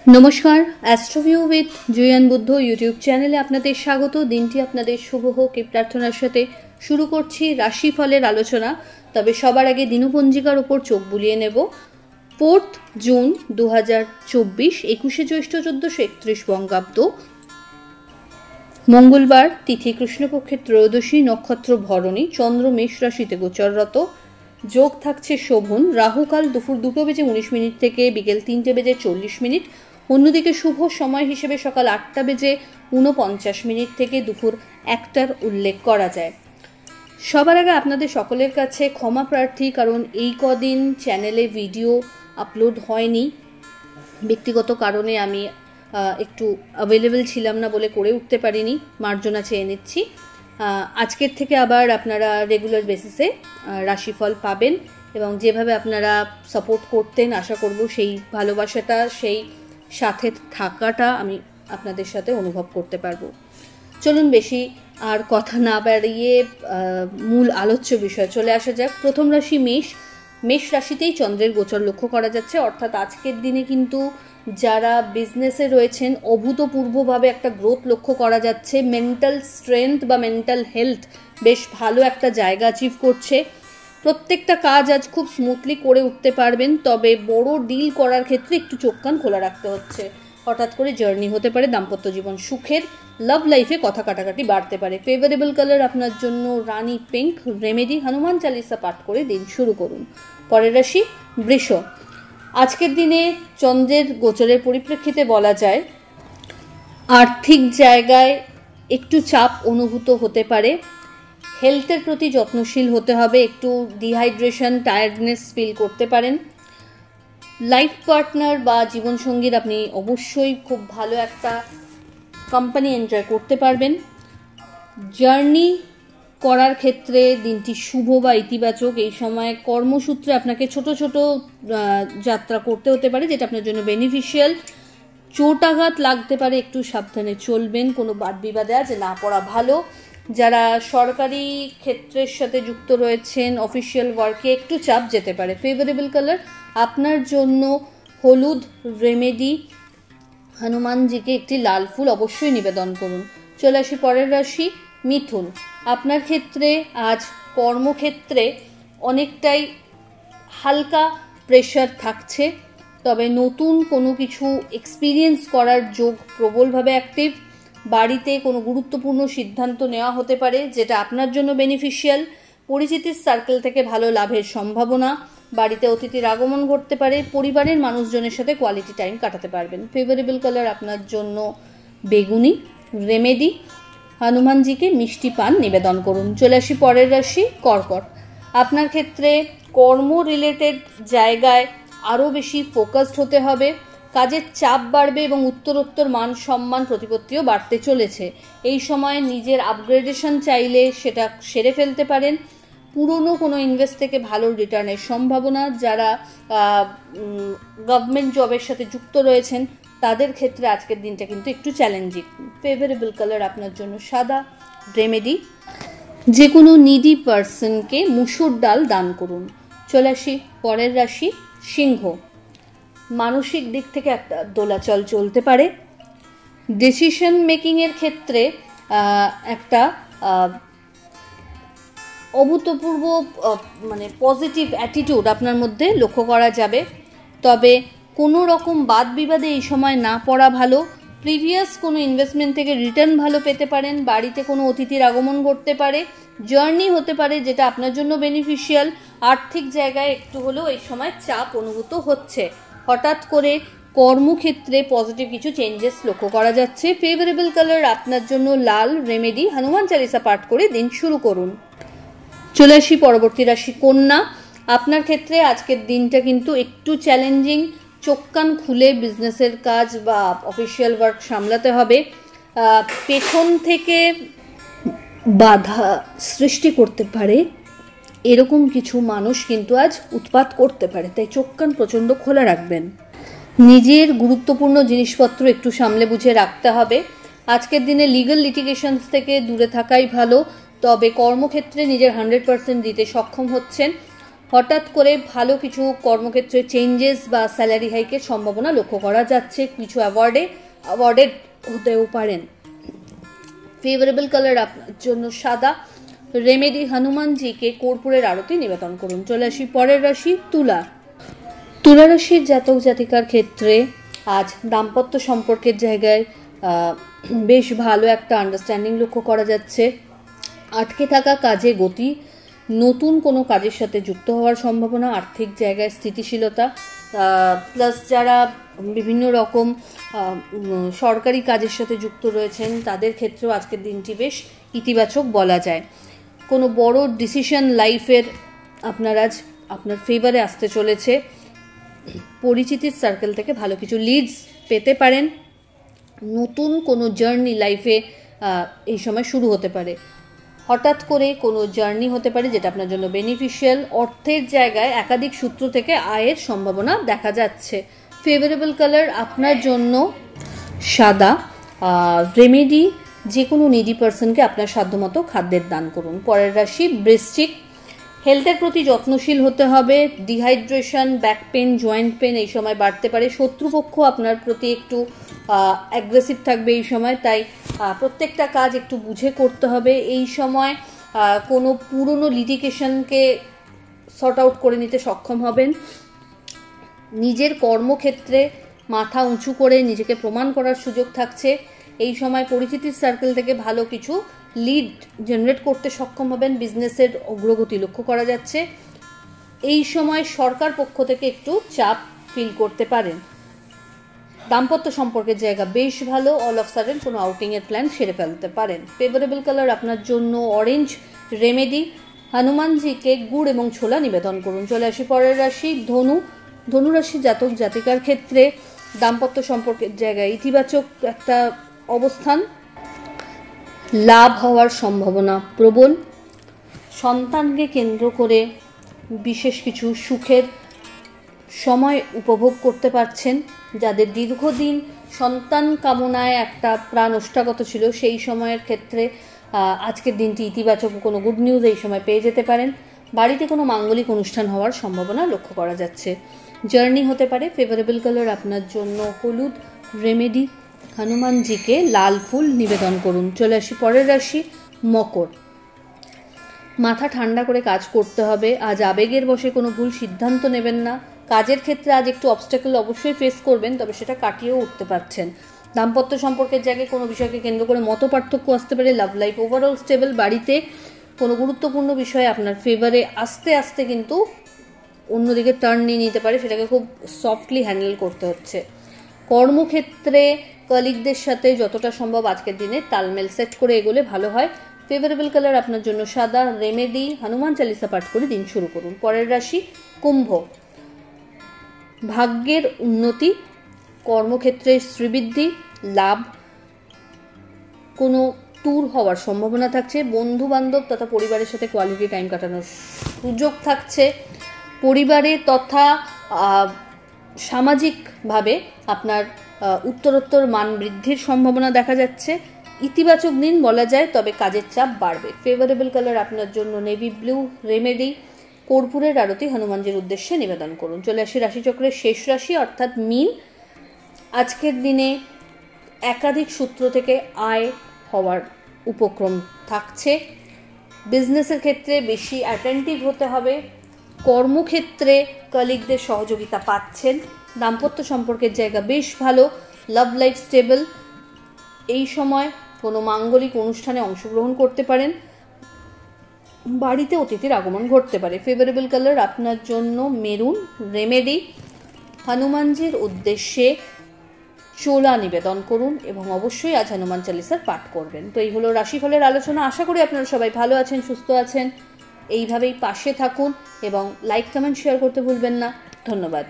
নমস্কার, অ্যাস্ট্রোভিউ with Juan Buddha YouTube চ্যানেলে আপনাদের স্বাগত। দিনটি আপনাদের শুভ হোক এই প্রার্থনার সাথে শুরু করছি রাশিফলের আলোচনা। তবে সবার আগে দিনপঞ্জিকার ওপর চোখ বুলিয়ে নেব। 4 জুন 2024, 21শে জ্যৈষ্ঠ 1431 বঙ্গাব্দ, মঙ্গলবার, তিথি কৃষ্ণপক্ষের ত্রয়োদশী, নক্ষত্র ভরণী, চন্দ্র মেষ রাশিতে গোচররত, যোগ থাকছে শোভন, রাহুকাল দুপুর 2:19 থেকে বিকেল 3:40, অন্যদিকে শুভ সময় হিসেবে সকাল 8:49 থেকে দুপুর 1টার উল্লেখ করা যায়। সবার আগে আপনাদের সকলের কাছে ক্ষমা প্রার্থী, কারণ এই কদিন চ্যানেলে ভিডিও আপলোড হয়নি। ব্যক্তিগত কারণে আমি একটু অ্যাভেলেবেল ছিলাম না বলে করে উঠতে পারিনি, মার্জনা চেয়ে নিচ্ছি। আজকের থেকে আবার আপনারা রেগুলার বেসিসে রাশিফল পাবেন এবং যেভাবে আপনারা সাপোর্ট করতেন, আশা করব সেই ভালোবাসাটা, সেই সাথে থাকাটা আমি আপনাদের সাথে অনুভব করতে পারবো। চলুন বেশি আর কথা না বাড়িয়ে মূল আলোচ্য বিষয় চলে আসা যাক। প্রথম রাশি মেষ। মেষ রাশিতেই চন্দ্রের গোচর লক্ষ্য করা যাচ্ছে, অর্থাৎ আজকের দিনে কিন্তু যারা বিজনেসে রয়েছেন অভূতপূর্বভাবে একটা গ্রোথ লক্ষ্য করা যাচ্ছে। মেন্টাল স্ট্রেংথ বা মেন্টাল হেলথ বেশ ভালো একটা জায়গা অ্যাচিভ করছে। প্রত্যেকটা কাজ আজ খুব স্মুথলি করে উঠতে পারবেন, তবে বড় ডিল করার ক্ষেত্রে একটু চোখ কান খোলা রাখতে হচ্ছে। হঠাৎ করে জার্নি হতে পারে, দাম্পত্য জীবন সুখের, লাভ লাইফে কথা কাটাকাটি বাড়তে পারে। ফেভারেবল কালার আপনার জন্য রানী পিঙ্ক। রেমেডি হনুমান চালিসা পাঠ করে দিন শুরু করুন। পরের রাশি বৃষ। আজকের দিনে চন্দ্রের গোচরের পরিপ্রেক্ষিতে বলা যায় আর্থিক জায়গায় একটু চাপ অনুভূত হতে পারে। হেলথের প্রতি যত্নশীল হতে হবে, একটু ডিহাইড্রেশন, টায়ার্ডনেস ফিল করতে পারেন। লাইফ পার্টনার বা জীবনসঙ্গীর আপনি অবশ্যই খুব ভালো একটা কোম্পানি এনজয় করতে পারবেন। জার্নি করার ক্ষেত্রে দিনটি শুভ বা ইতিবাচক। এই সময় কর্মসূত্রে আপনাকে ছোট ছোট যাত্রা করতে হতে পারে, যেটা আপনার জন্য বেনিফিশিয়াল। চোট আঘাত লাগতে পারে, একটু সাবধানে চলবেন, কোনো বাদ বিবাদে আজ না পড়া ভালো। যারা সরকারি ক্ষেত্রের সাথে যুক্ত রয়েছেন, অফিসিয়াল ওয়ার্কে একটু চাপ যেতে পারে। ফেভারেবল কালার আপনার জন্য হলুদ। রেমেডি হনুমানজিকে একটি লাল ফুল অবশ্যই নিবেদন করুন। চলে আসি পরের রাশি মিথুন। আপনার ক্ষেত্রে আজ কর্মক্ষেত্রে অনেকটাই হালকা প্রেশার থাকছে, তবে নতুন কোনো কিছু এক্সপিরিয়েন্স করার যোগ প্রবলভাবে অ্যাক্টিভ। বাড়িতে কোনো গুরুত্বপূর্ণ সিদ্ধান্ত নেওয়া হতে পারে, যেটা আপনার জন্য বেনিফিশিয়াল। পরিচিতির সার্কেল থেকে ভালো লাভের সম্ভাবনা। বাড়িতে অতিথির আগমন ঘটতে পারে। পরিবারের মানুষজনের সাথে কোয়ালিটি টাইম কাটাতে পারবেন। ফেভারেবল কালার আপনার জন্য বেগুনি। রেমেডি হনুমানজিকে মিষ্টি পান নিবেদন করুন। চলে আসি পরের রাশি কর্কট। আপনার ক্ষেত্রে কর্ম রিলেটেড জায়গায় আরও বেশি ফোকাসড হতে হবে। কাজের চাপ বাড়বে এবং উত্তরোত্তর মান সম্মান প্রতিপত্তিও বাড়তে চলেছে। এই সময় নিজের আপগ্রেডেশন চাইলে সেটা সেরে ফেলতে পারেন। পুরনো কোনো ইনভেস্ট থেকে ভালো রিটার্নের সম্ভাবনা। যারা গভর্নমেন্ট জবের সাথে যুক্ত রয়েছেন তাদের ক্ষেত্রে আজকের দিনটা কিন্তু একটু চ্যালেঞ্জিং। ফেভারেবল কালার আপনার জন্য সাদা। রেমেডি যে কোনো নিডি পার্সনকে মুসুর ডাল দান করুন। চলে আসি পরের রাশি সিংহ। মানসিক দিক থেকে একটা দোলাচল চলতে পারে। ডিসিশন মেকিংয়ের ক্ষেত্রে একটা অভূতপূর্ব পজিটিভ অ্যাটিটিউড আপনার মধ্যে লক্ষ্য করা যাবে, তবে কোনো রকম বাদ বিবাদে এই সময় না পড়া ভালো। প্রিভিয়াস কোনো ইনভেস্টমেন্ট থেকে রিটার্ন ভালো পেতে পারেন। বাড়িতে কোনো অতিথির আগমন ঘটতে পারে। জার্নি হতে পারে, যেটা আপনার জন্য বেনিফিশিয়াল। আর্থিক জায়গায় একটু হলেও এই সময় চাপ অনুভূত হচ্ছে। হঠাৎ করে কর্মক্ষেত্রে পজিটিভ কিছু চেঞ্জেস লক্ষ্য করা যাচ্ছে। ফেভারেবল কালার আপনার জন্য লাল। রেমেডি হনুমান চালিসা পাঠ করে দিন শুরু করুন। চলে আসি পরবর্তী রাশি কন্যা। আপনার ক্ষেত্রে আজকের দিনটা কিন্তু একটু চ্যালেঞ্জিং। চোখ কান খুলে বিজনেসের কাজ বা অফিসিয়াল ওয়ার্ক সামলাতে হবে। পেছন থেকে বাধা সৃষ্টি করতে পারে এরকম কিছু মানুষ কিন্তু আজ উৎপাত করতে পারে, তাই চোখ কান প্রচণ্ড খোলা রাখবেন। নিজের গুরুত্বপূর্ণ জিনিসপত্র একটু সামলে বুঝে রাখতে হবে। আজকের দিনে লিগ্যাল লিটিগেশনস থেকে দূরে থাকাই ভালো, তবে কর্মক্ষেত্রে নিজের 100% দিতে সক্ষম হচ্ছেন। হঠাৎ করে ভালো কিছু কর্মক্ষেত্রে চেঞ্জেস বা স্যালারি হাইকের সম্ভাবনা লক্ষ্য করা যাচ্ছে। কিছু অ্যাওয়ার্ডেড হতেও পারেন। ফেভারেবল কালার আপনার জন্য সাদা। রেমেডি, হনুমানজিকে কর্পূরের আরতি নিবেদন করুন। চলে আসি পরের রাশি তুলা। তুলা রাশির জাতক জাতিকার ক্ষেত্রে আজ দাম্পত্য সম্পর্কের জায়গায় বেশ ভালো একটা আন্ডারস্ট্যান্ডিং লক্ষ্য করা যাচ্ছে। আটকে থাকা কাজে গতি, নতুন কোনো কাজের সাথে যুক্ত হওয়ার সম্ভাবনা, আর্থিক জায়গায় স্থিতিশীলতা, প্লাস যারা বিভিন্ন রকম সরকারি কাজের সাথে যুক্ত রয়েছেন তাদের ক্ষেত্রেও আজকের দিনটি বেশ ইতিবাচক বলা যায়। কোনো বড় ডিসিশন লাইফের আপনার ফেভারে আসতে চলেছে। পরিচিতির সার্কেল থেকে ভালো কিছু লিডস পেতে পারেন। নতুন কোনো জার্নি লাইফে এই সময় শুরু হতে পারে। হঠাৎ করে কোনো জার্নি হতে পারে যেটা আপনার জন্য বেনিফিশিয়াল। অর্থের জায়গায় একাধিক সূত্র থেকে আয়ের সম্ভাবনা দেখা যাচ্ছে। ফেভারেবল কালার আপনার জন্য সাদা। রেমেডি, যে কোনো নিডি পার্সনকে আপনার সাধ্যমতো খাদ্যের দান করুন। পরের রাশি বৃশ্চিক। হেলথের প্রতি যত্নশীল হতে হবে। Dehydration, back pain, joint pain এই সময় বাড়তে পারে। শত্রুপক্ষ আপনার প্রতি একটু অ্যাগ্রেসিভ থাকবে এই সময়, তাই প্রত্যেকটা কাজ একটু বুঝে করতে হবে। এই সময় কোনো পুরনো লিটিগেশনকে সর্ট আউট করে নিতে সক্ষম হবেন। নিজের কর্মক্ষেত্রে মাথা উঁচু করে নিজেকে প্রমাণ করার সুযোগ থাকছে। এই সময় পরিচিতির সার্কেল থেকে ভালো কিছু লিড জেনারেট করতে সক্ষম হবেন। বিজনেসের অগ্রগতি লক্ষ্য করা যাচ্ছে। এই সময় সরকার পক্ষ থেকে একটু চাপ ফিল করতে পারেন। দাম্পত্য সম্পর্কের জায়গা বেশ ভালো। অল অফ সাডেন কোনো আউটিংয়ের প্ল্যান সেরে ফেলতে পারেন। ফেভারেবল কালার আপনার জন্য অরেঞ্জ। রেমেডি, হনুমানজিকে গুড় এবং ছোলা নিবেদন করুন। চলে আসি পরের রাশি ধনু। ধনুরাশি জাতক জাতিকার ক্ষেত্রে দাম্পত্য সম্পর্কের জায়গায় ইতিবাচক একটা অবস্থান। লাভ হওয়ার সম্ভাবনা প্রবল। সন্তানকে কেন্দ্র করে বিশেষ কিছু সুখের সময় উপভোগ করতে পারছেন। যাদের দীর্ঘদিন সন্তান কামনায় একটা প্রাণ ওষ্ঠাগত ছিল, সেই সময়ের ক্ষেত্রে আজকের দিনটি ইতিবাচক কোনো গুড নিউজ এই সময় পেয়ে যেতে পারেন। বাড়িতে কোনো মাঙ্গলিক অনুষ্ঠান হওয়ার সম্ভাবনা লক্ষ্য করা যাচ্ছে। জার্নি হতে পারে। ফেভারেবল কালার আপনার জন্য হলুদ। রেমেডি, হনুমানজিকে লাল ফুল নিবেদন করুন। চলে আসি পরের রাশি মকর। মাথা ঠান্ডা করে কাজ করতে হবে। আজ আবেগের বশে কোনো ভুল সিদ্ধান্ত নেবেন না। কাজের ক্ষেত্রে আজ একটু অবস্ট্যাকল অবশ্যই ফেস করবেন, তবে সেটা কাটিয়েও উঠতে পারছেন। দাম্পত্য সম্পর্কের জায়গায় কোনো বিষয়কে কেন্দ্র করে মত পার্থক্য আসতে পারে। Love life overall stable. বাড়িতে কোনো গুরুত্বপূর্ণ বিষয়ে আপনার ফেভারে আস্তে আস্তে কিন্তু অন্যদিকে টার্ন নিয়ে নিতে পারে, সেটাকে খুব সফটলি হ্যান্ডেল করতে হচ্ছে। কর্মক্ষেত্রে কলিগদের সাথে যতটা সম্ভব আজকের দিনে তালমেল সেট করে এগোলে ভালো হয়। ফেভারেবল কালার আপনার জন্য সাদা। রেমেডি, হনুমান চালিসা পাঠ করে দিন শুরু করুন। পরের রাশি কুম্ভ। ভাগ্যের উন্নতি, কর্মক্ষেত্রে শ্রীবৃদ্ধি, লাভ, কোনো ট্যুর হওয়ার সম্ভাবনা থাকছে। বন্ধু বান্ধব তথা পরিবারের সাথে কোয়ালিটি টাইম কাটানোর সুযোগ থাকছে। পরিবারে তথা সামাজিকভাবে আপনার উত্তরোত্তর মান বৃদ্ধির সম্ভাবনা দেখা যাচ্ছে। ইতিবাচক দিন বলা যায়, তবে কাজের চাপ বাড়বে। ফেভারেবল কালার আপনার জন্য নেভি ব্লু। রেমেডি, কর্পূরের আরতি হনুমানজির উদ্দেশ্যে নিবেদন করুন। চলে আসি রাশিচক্রের শেষ রাশি অর্থাৎ মীন। আজকের দিনে একাধিক সূত্র থেকে আয় হওয়ার উপক্রম থাকছে। বিজনেসের ক্ষেত্রে বেশি অ্যাটেন্টিভ হতে হবে। কর্মক্ষেত্রে কলিগদের সহযোগিতা পাচ্ছেন। দাম্পত্য সম্পর্কের জায়গা বেশ ভালো। Love life stable. এই সময় কোনো মাঙ্গলিক অনুষ্ঠানে অংশগ্রহণ করতে পারেন। বাড়িতে অতিথির আগমন ঘটতে পারে। ফেভারেবল কালার আপনার জন্য মেরুন। রেমেডি, হনুমানজির উদ্দেশ্যে চোলা নিবেদন করুন এবং অবশ্যই আজ হনুমান চালিসার পাঠ করবেন। তো এই হলো রাশিফলের আলোচনা। আশা করি আপনারা সবাই ভালো আছেন, সুস্থ আছেন। এইভাবেই পাশে থাকুন এবং লাইক কমেন্ট শেয়ার করতে ভুলবেন না। ধন্যবাদ।